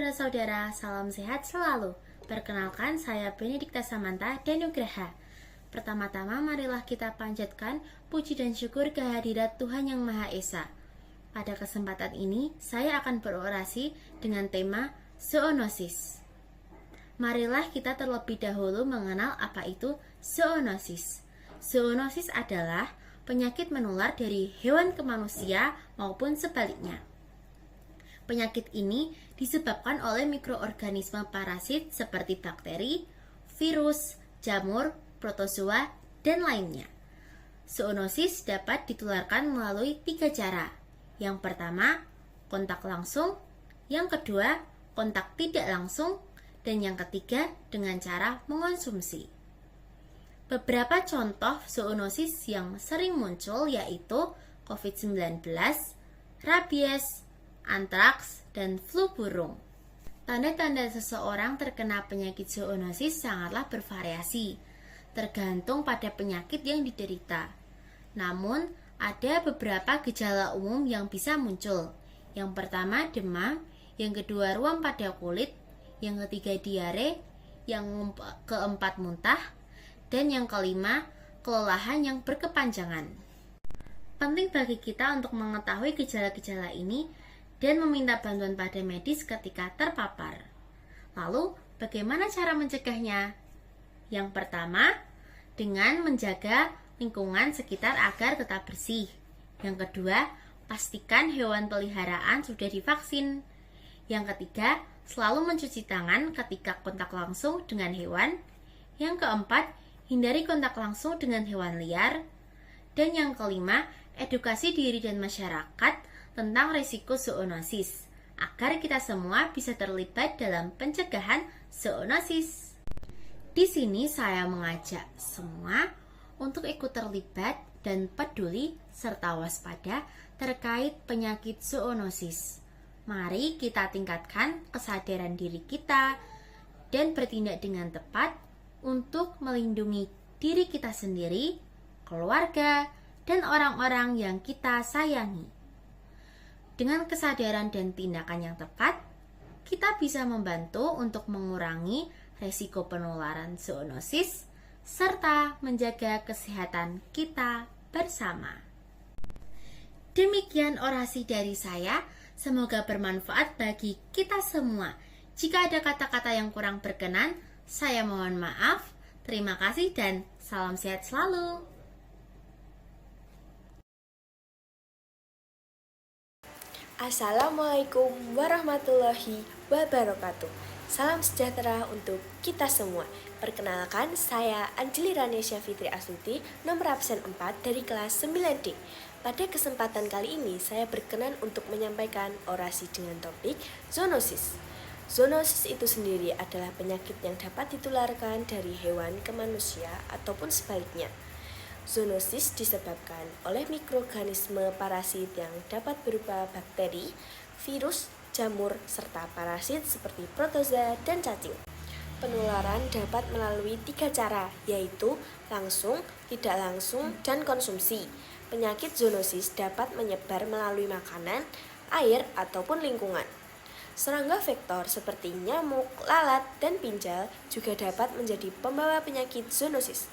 saudara-saudara, salam sehat selalu. Perkenalkan, saya Benedikta Samantha dan Nugraha. Pertama-tama, marilah kita panjatkan puji dan syukur kehadirat Tuhan Yang Maha Esa. Pada kesempatan ini, saya akan berorasi dengan tema zoonosis. Marilah kita terlebih dahulu mengenal apa itu zoonosis. Zoonosis adalah penyakit menular dari hewan ke manusia maupun sebaliknya. Penyakit ini disebabkan oleh mikroorganisme parasit seperti bakteri, virus, jamur, protozoa, dan lainnya. Zoonosis dapat ditularkan melalui 3 cara. Yang pertama, kontak langsung. Yang kedua, kontak tidak langsung. Dan yang ketiga, dengan cara mengonsumsi. Beberapa contoh zoonosis yang sering muncul yaitu COVID-19, rabies, antraks, dan flu burung. Tanda-tanda seseorang terkena penyakit zoonosis sangatlah bervariasi, tergantung pada penyakit yang diderita. Namun, ada beberapa gejala umum yang bisa muncul. Yang pertama, demam. Yang kedua, ruam pada kulit. Yang ketiga, diare. Yang keempat, muntah. Dan yang kelima, kelelahan yang berkepanjangan. Penting bagi kita untuk mengetahui gejala-gejala ini dan meminta bantuan pada medis ketika terpapar. Lalu, bagaimana cara mencegahnya? Yang pertama, dengan menjaga lingkungan sekitar agar tetap bersih. Yang kedua, pastikan hewan peliharaan sudah divaksin. Yang ketiga, selalu mencuci tangan ketika kontak langsung dengan hewan. Yang keempat, hindari kontak langsung dengan hewan liar. Dan yang kelima, edukasi diri dan masyarakat tentang risiko zoonosis, agar kita semua bisa terlibat dalam pencegahan zoonosis. Di sini saya mengajak semua untuk ikut terlibat dan peduli serta waspada terkait penyakit zoonosis. Mari kita tingkatkan kesadaran diri kita dan bertindak dengan tepat untuk melindungi diri kita sendiri, keluarga, dan orang-orang yang kita sayangi. Dengan kesadaran dan tindakan yang tepat, kita bisa membantu untuk mengurangi risiko penularan zoonosis serta menjaga kesehatan kita bersama. Demikian orasi dari saya, semoga bermanfaat bagi kita semua. Jika ada kata-kata yang kurang berkenan, saya mohon maaf. Terima kasih dan salam sehat selalu. Assalamualaikum warahmatullahi wabarakatuh. Salam sejahtera untuk kita semua. Perkenalkan, saya Anjeli Ranesya Fitri Astuti, nomor absen 4 dari kelas 9D. Pada kesempatan kali ini, saya berkenan untuk menyampaikan orasi dengan topik zoonosis. Zoonosis itu sendiri adalah penyakit yang dapat ditularkan dari hewan ke manusia ataupun sebaliknya. Zoonosis disebabkan oleh mikroorganisme parasit yang dapat berupa bakteri, virus, jamur, serta parasit seperti protozoa dan cacing. Penularan dapat melalui 3 cara, yaitu langsung, tidak langsung, dan konsumsi. Penyakit zoonosis dapat menyebar melalui makanan, air, ataupun lingkungan. Serangga vektor seperti nyamuk, lalat, dan pinjal juga dapat menjadi pembawa penyakit zoonosis.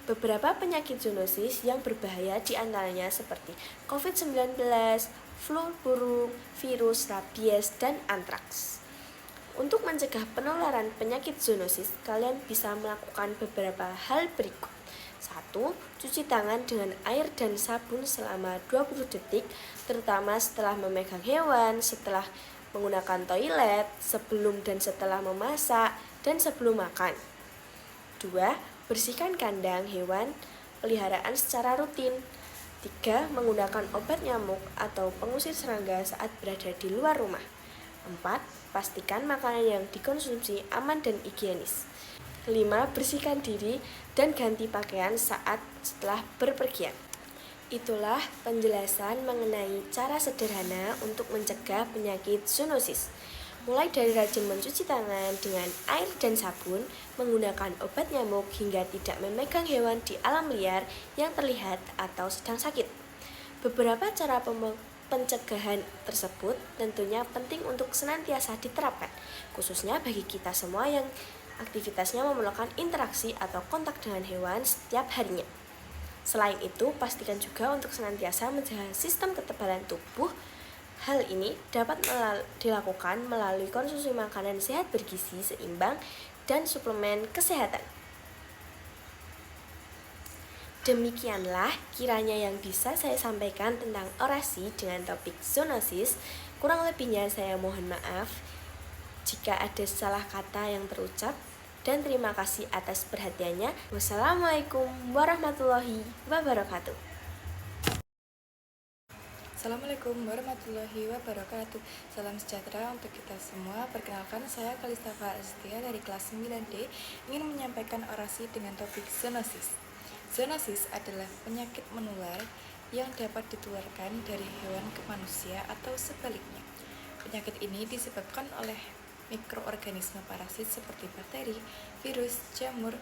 Beberapa penyakit zoonosis yang berbahaya diantaranya seperti COVID-19, flu burung, virus, rabies, dan antraks. Untuk mencegah penularan penyakit zoonosis, kalian bisa melakukan beberapa hal berikut. 1. Cuci tangan dengan air dan sabun selama 20 detik, terutama setelah memegang hewan, setelah menggunakan toilet, sebelum dan setelah memasak, dan sebelum makan. 2. Bersihkan kandang hewan peliharaan secara rutin. 3. Menggunakan obat nyamuk atau pengusir serangga saat berada di luar rumah. 4. Pastikan makanan yang dikonsumsi aman dan higienis. 5. Bersihkan diri dan ganti pakaian setelah berpergian. Itulah penjelasan mengenai cara sederhana untuk mencegah penyakit zoonosis. Mulai dari rajin mencuci tangan dengan air dan sabun, menggunakan obat nyamuk hingga tidak memegang hewan di alam liar yang terlihat atau sedang sakit. Beberapa cara pencegahan tersebut tentunya penting untuk senantiasa diterapkan, khususnya bagi kita semua yang aktivitasnya memerlukan interaksi atau kontak dengan hewan setiap harinya. Selain itu, pastikan juga untuk senantiasa menjaga sistem kekebalan tubuh. Hal ini dapat dilakukan melalui konsumsi makanan sehat bergizi seimbang dan suplemen kesehatan. Demikianlah kiranya yang bisa saya sampaikan tentang orasi dengan topik zoonosis. Kurang lebihnya saya mohon maaf jika ada salah kata yang terucap, dan terima kasih atas perhatiannya. Wassalamualaikum warahmatullahi wabarakatuh. Assalamualaikum warahmatullahi wabarakatuh. Salam sejahtera untuk kita semua. Perkenalkan, saya Kalistafa Astia dari kelas 9D ingin menyampaikan orasi dengan topik zoonosis. Zoonosis adalah penyakit menular yang dapat ditularkan dari hewan ke manusia atau sebaliknya. Penyakit ini disebabkan oleh mikroorganisme parasit seperti bakteri, virus, jamur,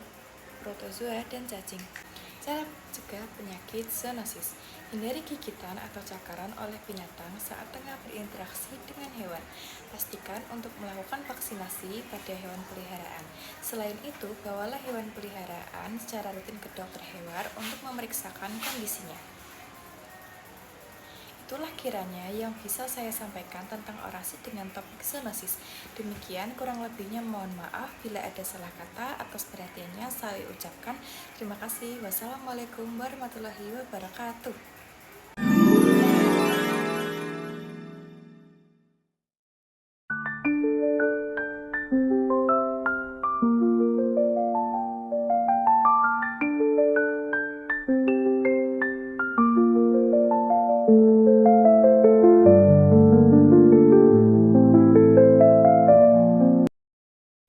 protozoa, dan cacing. Cara mencegah penyakit zoonosis: hindari gigitan atau cakaran oleh binatang saat tengah berinteraksi dengan hewan. Pastikan untuk melakukan vaksinasi pada hewan peliharaan. Selain itu, bawalah hewan peliharaan secara rutin ke dokter hewan untuk memeriksakan kondisinya. Itulah kiranya yang bisa saya sampaikan tentang orasi dengan topik zoonosis. Demikian, kurang lebihnya mohon maaf bila ada salah kata. Atas perhatiannya saya ucapkan terima kasih. Wassalamualaikum warahmatullahi wabarakatuh.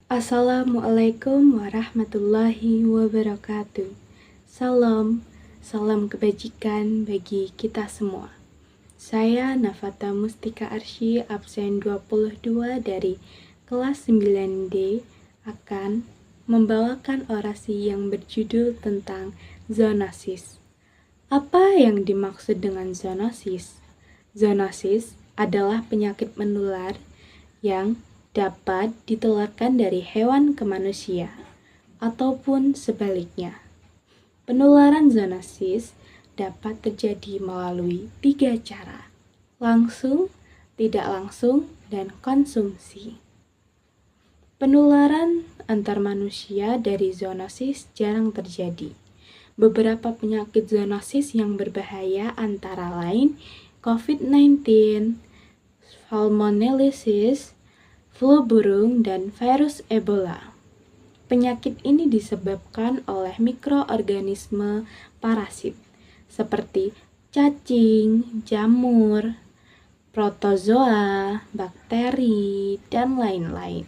Assalamualaikum warahmatullahi wabarakatuh. Salam kebajikan bagi kita semua. Saya Nafata Mustika Arsy, absen 22 dari kelas 9D, akan membawakan orasi yang berjudul tentang zoonosis. Apa yang dimaksud dengan zoonosis? Zoonosis adalah penyakit menular yang dapat ditularkan dari hewan ke manusia, ataupun sebaliknya. Penularan zoonosis dapat terjadi melalui 3 cara: langsung, tidak langsung, dan konsumsi. Penularan antar manusia dari zoonosis jarang terjadi. Beberapa penyakit zoonosis yang berbahaya antara lain COVID-19, salmonellosis, flu burung, dan virus Ebola. Penyakit ini disebabkan oleh mikroorganisme parasit seperti cacing, jamur, protozoa, bakteri, dan lain-lain.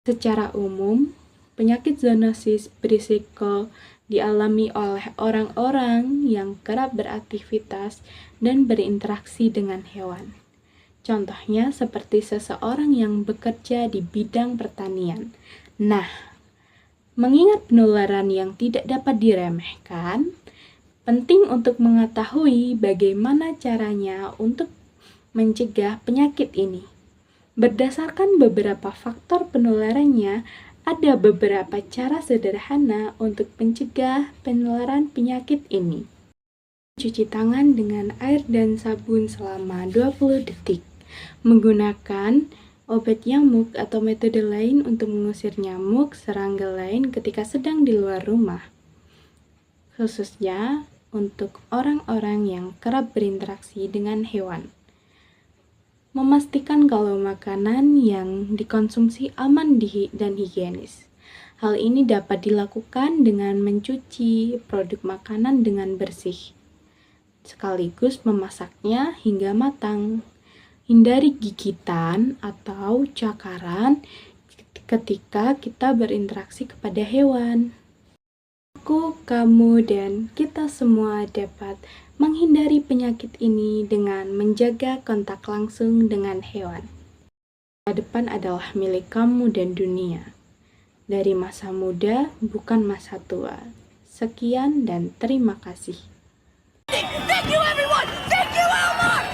Secara umum, penyakit zoonosis berisiko dialami oleh orang-orang yang kerap beraktivitas dan berinteraksi dengan hewan. Contohnya seperti seseorang yang bekerja di bidang pertanian. Nah, mengingat penularan yang tidak dapat diremehkan, penting untuk mengetahui bagaimana caranya untuk mencegah penyakit ini. Berdasarkan beberapa faktor penularannya, ada beberapa cara sederhana untuk mencegah penularan penyakit ini. Cuci tangan dengan air dan sabun selama 20 detik. Menggunakan obat nyamuk atau metode lain untuk mengusir nyamuk, serangga lain ketika sedang di luar rumah, khususnya untuk orang-orang yang kerap berinteraksi dengan hewan. Memastikan kalau makanan yang dikonsumsi aman dan higienis. Hal ini dapat dilakukan dengan mencuci produk makanan dengan bersih, sekaligus memasaknya hingga matang. Hindari gigitan atau cakaran ketika kita berinteraksi kepada hewan. Aku, kamu, dan kita semua dapat menghindari penyakit ini dengan menjaga kontak langsung dengan hewan. Masa depan adalah milik kamu dan dunia. Dari masa muda, bukan masa tua. Sekian dan terima kasih. Thank you everyone! Thank you Elmar!